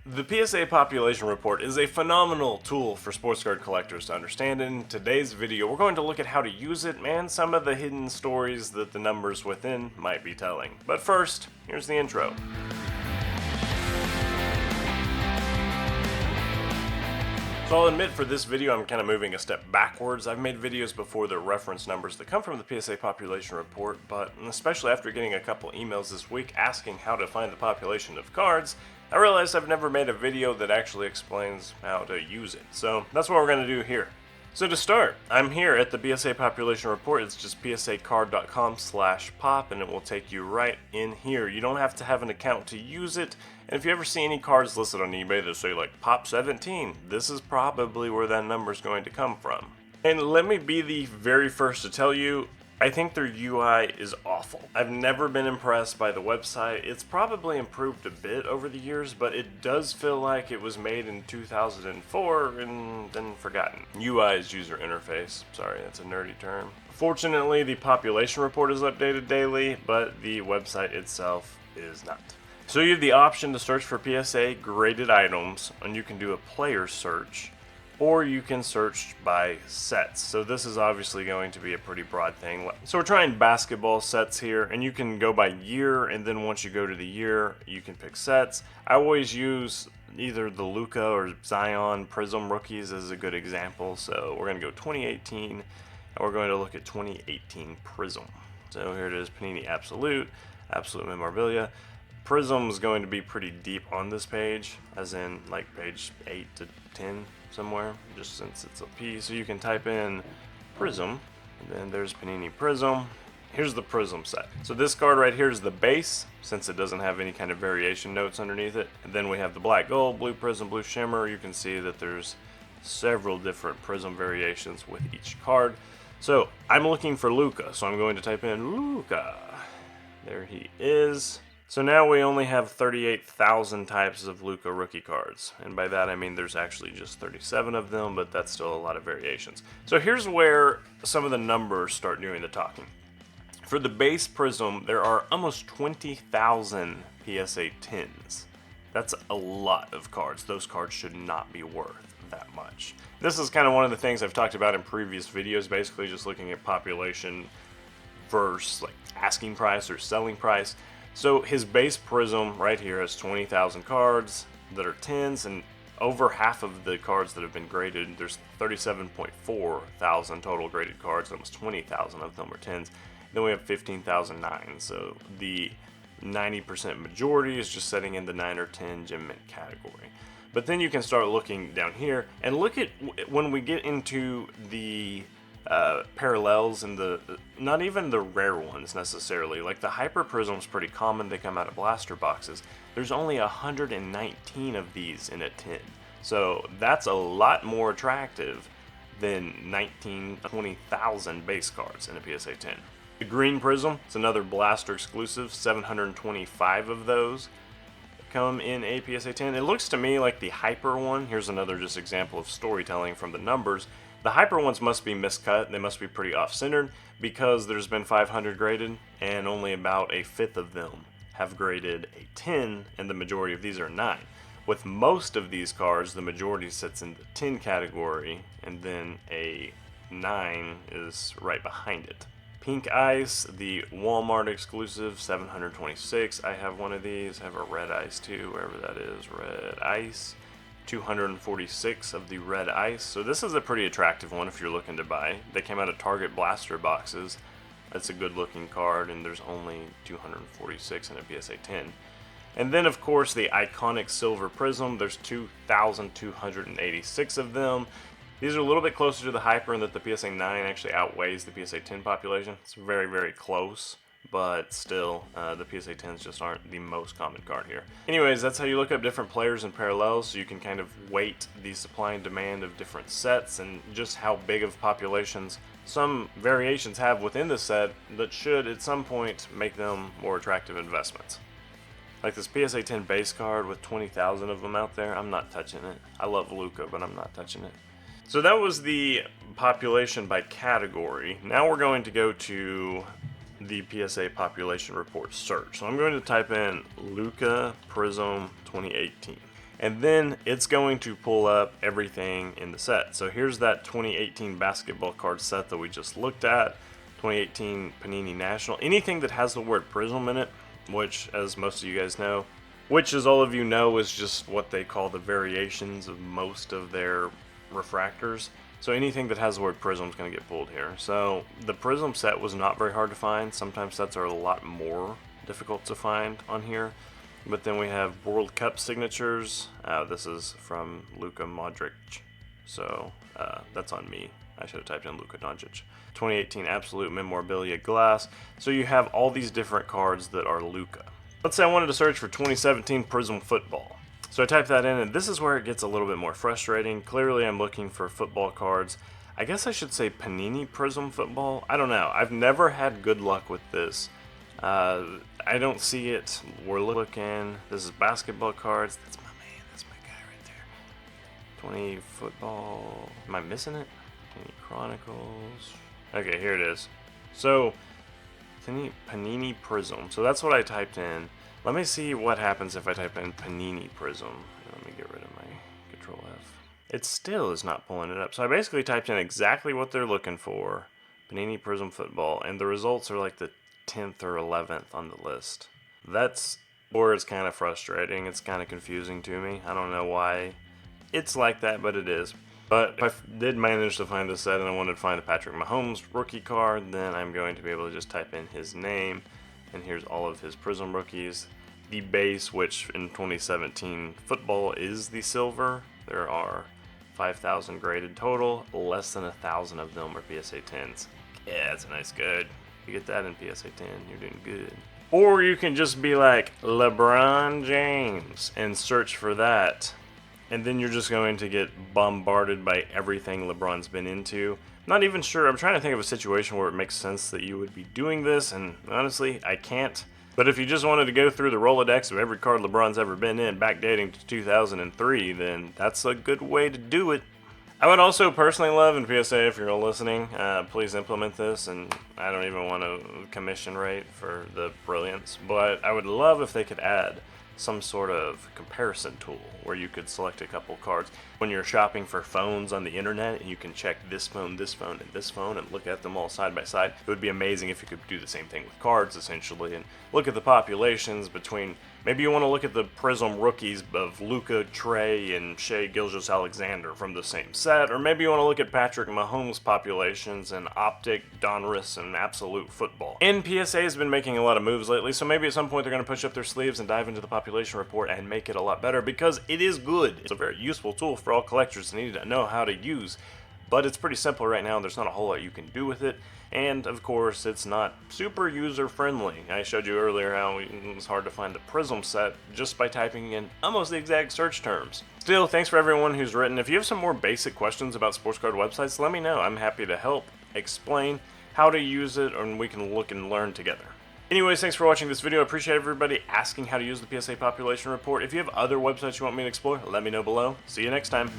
The PSA Population Report is a phenomenal tool for sports card collectors to understand. In today's video, we're going to look at how to use it and some of the hidden stories that the numbers within might be telling. But first, here's the intro. So I'll admit for this video I'm kind of moving a step backwards. I've made videos before that reference numbers that come from the PSA Population Report, but especially after getting a couple emails this week asking how to find the population of cards, I realized I've never made a video that actually explains how to use it. So that's what we're going to do here. So to start, I'm here at the PSA Population Report. It's just psacard.com/pop and it will take you right in here. You don't have to have an account to use it. And if you ever see any cards listed on eBay that say like Pop 17, this is probably where that number is going to come from. And let me be the very first to tell you, I think their UI is awful. I've never been impressed by the website. It's probably improved a bit over the years, but it does feel like it was made in 2004 and then forgotten. UI is user interface. Sorry, that's a nerdy term. Fortunately, the population report is updated daily, but the website itself is not. So you have the option to search for PSA graded items, and you can do a player search, or you can search by sets. So this is obviously going to be a pretty broad thing. So we're trying basketball sets here, and you can go by year, and then once you go to the year, you can pick sets. I always use either the Luka or Zion Prism rookies as a good example. So we're going to go 2018, and we're going to look at 2018 Prism. So here it is, Panini Absolute Memorabilia. Prism is going to be pretty deep on this page, as in like page 8 to 10 somewhere, just since it's a P. So you can type in Prism, and then there's Panini Prism. Here's the Prism set. So this card right here is the base, since it doesn't have any kind of variation notes underneath it. And then we have the black gold, blue prism, blue shimmer. You can see that there's several different Prism variations with each card. So I'm looking for Luka, so I'm going to type in Luka. There he is. So now we only have 38,000 types of Luka rookie cards. And by that I mean there's actually just 37 of them, but that's still a lot of variations. So here's where some of the numbers start doing the talking. For the base Prism, there are almost 20,000 PSA 10s. That's a lot of cards. Those cards should not be worth that much. This is kind of one of the things I've talked about in previous videos, basically just looking at population versus like asking price or selling price. So his base Prism right here has 20,000 cards that are 10s, and over half of the cards that have been graded, there's 37.4 thousand total graded cards, and almost 20,000 of them are 10s. Then we have 15,000 9s, so the 90% majority is just setting in the 9 or 10 gem mint category. But then you can start looking down here, and look at when we get into the parallels and the not even the rare ones necessarily. Like the Hyper Prism's pretty common, they come out of blaster boxes. There's only 119 of these in a 10, so that's a lot more attractive than 20,000 base cards in a PSA 10. The Green Prism, it's another blaster exclusive, 725 of those come in a PSA 10. It looks to me like the Hyper one, here's another just example of storytelling from the numbers. The Hyper ones must be miscut, they must be pretty off-centered, because there's been 500 graded, and only about a fifth of them have graded a 10, and the majority of these are 9. With most of these cards, the majority sits in the 10 category, and then a 9 is right behind it. Pink Ice, the Walmart exclusive, 726. I have one of these. I have a Red Ice too, wherever that is. Red Ice. 246 of the Red Ice. So this is a pretty attractive one if you're looking to buy. They came out of Target blaster boxes. That's a good looking card, and there's only 246 in a PSA 10. And then of course the iconic Silver Prism. There's 2,286 of them. These are a little bit closer to the Hyper in that the PSA 9 actually outweighs the PSA 10 population. It's very, very close, but still, the PSA 10s just aren't the most common card here. Anyways, that's how you look up different players and parallels, so you can kind of weight the supply and demand of different sets and just how big of populations some variations have within the set that should, at some point, make them more attractive investments. Like this PSA 10 base card with 20,000 of them out there, I'm not touching it. I love Luka, but I'm not touching it. So that was the population by category. Now we're going to go to the PSA Population Report search. So I'm going to type in Luka Prism 2018. and then it's going to pull up everything in the set. So here's that 2018 basketball card set that we just looked at, 2018 Panini National. Anything that has the word Prism in it, which, as most of you guys know, which, as all of you know, is just what they call the variations of most of their refractors. So anything that has the word Prism is going to get pulled here. So the Prism set was not very hard to find. Sometimes sets are a lot more difficult to find on here. But then we have World Cup signatures. This is from Luka Modric. So that's on me. I should have typed in Luka Doncic. 2018 Absolute Memorabilia Glass. So you have all these different cards that are Luka. Let's say I wanted to search for 2017 Prism Football. So I type that in, and this is where it gets a little bit more frustrating. Clearly I'm looking for football cards. I guess I should say Panini Prism Football. I don't know. I've never had good luck with this. I don't see it. We're looking. This is basketball cards. That's my man. That's my guy right there. 20 football. Am I missing it? Panini Chronicles. Okay, here it is. So, Panini Prism. So that's what I typed in. Let me see what happens if I type in Panini Prism. Let me get rid of my Control F. It still is not pulling it up. So I basically typed in exactly what they're looking for. Panini Prism Football. And the results are like the 10th or 11th on the list. That's where it's kind of frustrating. It's kind of confusing to me. I don't know why it's like that, but it is. But if I did manage to find this set and I wanted to find a Patrick Mahomes rookie card, then I'm going to be able to just type in his name, and here's all of his Prism rookies. The base, which in 2017 football is the silver. There are 5,000 graded total. Less than 1,000 of them are PSA 10s. Yeah, that's a nice good. You get that in PSA 10, you're doing good. Or you can just be like LeBron James and search for that. And then you're just going to get bombarded by everything LeBron's been into. Not even sure. I'm trying to think of a situation where it makes sense that you would be doing this. And honestly, I can't. But if you just wanted to go through the Rolodex of every card LeBron's ever been in, backdating to 2003, then that's a good way to do it. I would also personally love, and PSA if you're all listening, please implement this, and I don't even want a commission rate for the brilliance, but I would love if they could add some sort of comparison tool where you could select a couple cards when you're shopping for phones on the internet, and you can check this phone, and this phone, and look at them all side by side. It would be amazing if you could do the same thing with cards, essentially, and look at the populations between. Maybe you want to look at the Prism rookies of Luka, Trey, and Shai Gilgeous-Alexander from the same set, or maybe you want to look at Patrick Mahomes populations and Optic, Donruss, and Absolute Football. And PSA has been making a lot of moves lately, so maybe at some point they're going to push up their sleeves and dive into the population report and make it a lot better, because it is good. It's a very useful tool for all collectors to need to know how to use, but it's pretty simple right now. There's not a whole lot you can do with it. And of course, it's not super user-friendly. I showed you earlier how it was hard to find the Prism set just by typing in almost the exact search terms. Still, thanks for everyone who's written. If you have some more basic questions about sports card websites, let me know. I'm happy to help explain how to use it, and we can look and learn together. Anyways, thanks for watching this video. I appreciate everybody asking how to use the PSA Population Report. If you have other websites you want me to explore, let me know below. See you next time.